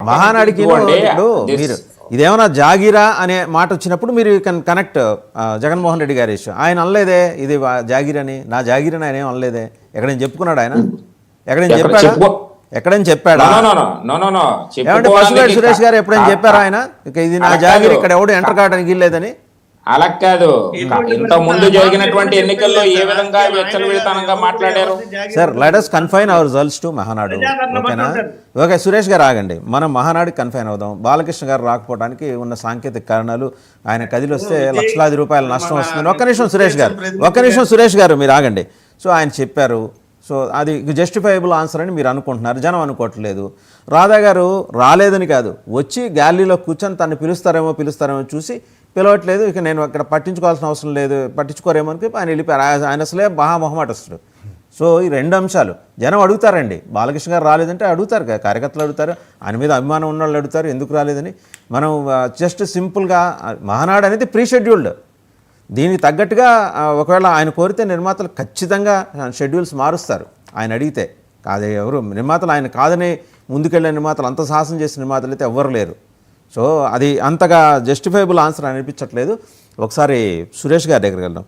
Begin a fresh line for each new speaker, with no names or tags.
మహానాడికి ఇప్పుడు మీరు ఇదేమన్నా జాగీరా అనే మాట వచ్చినప్పుడు మీరు కనెక్ట్ జగన్మోహన్ రెడ్డి గారి ఇష్యూ ఆయన అనలేదే ఇది జాగీరని నా జాగీరని ఆయన ఏం అనలేదే ఎక్కడైనా చెప్పుకున్నాడు ఆయన ఎక్కడైనా చెప్పాడా ఎక్కడైనా చెప్పాడా ఏమంటే పశువేటి సురేష్ గారు ఎప్పుడైనా చెప్పారా ఆయన ఇక ఇది నా జాగీర్ ఇక్కడ ఎవడు ఎంటర్ కావడానికి వీల్లేదని
అలా కాదు ఇంత ముందు జరిగినటువంటి ఎన్నికల్లో ఏ విధంగా విచ్చలవిడితనంగా మాట్లాడారు
sir let us confine hour results to Mahanadu ఓకేనా ఓకే సురేష్ గారు ఆగండి మనం మహానాడుకి కన్ఫైన్ అవుదాం బాలకృష్ణ గారు రాకపోవడానికి ఉన్న సాంకేతిక కారణాలు ఆయన కదిలి వస్తే లక్షలాది రూపాయల నష్టం వస్తుంది ఒక్క నిమిషం సురేష్ గారు మీరు ఆగండి సో ఆయన చెప్పారు సో అది జస్టిఫైబుల్ ఆన్సర్ అని మీరు అనుకుంటున్నారు జనం అనుకోవట్లేదు రాధా గారు రాలేదని కాదు వచ్చి గ్యాలరీలో కూర్చొని తను పిలుస్తారేమో చూసి పిలవట్లేదు ఇక నేను అక్కడ పట్టించుకోవాల్సిన అవసరం లేదు పట్టించుకోరేమో అని ఆయన వెళ్ళిపోయారు ఆయన అసలే మహామొహమాటస్తుడు సో ఈ రెండు అంశాలు జనం అడుగుతారండి బాలకృష్ణ గారు రాలేదంటే అడుగుతారు కార్యకర్తలు అడుగుతారు ఆయన మీద అభిమానం ఉన్న వాళ్ళు అడుగుతారు ఎందుకు రాలేదని మనం జస్ట్ సింపుల్గా మహానాడు అనేది ప్రీ షెడ్యూల్డ్ దీనికి తగ్గట్టుగా ఒకవేళ ఆయన కోరితే నిర్మాతలు ఖచ్చితంగా షెడ్యూల్స్ మారుస్తారు ఆయన అడిగితే కాదే ఎవరు నిర్మాతలు ఆయన కాదని ముందుకెళ్ళే నిర్మాతలు అంత సాహసం చేసిన నిర్మాతలు అయితే ఎవ్వరు లేరు సో అది అంతగా జస్టిఫైబుల్ ఆన్సర్ అనిపించట్లేదు ఒకసారి సురేష్ గారి దగ్గరికి వెళ్దాం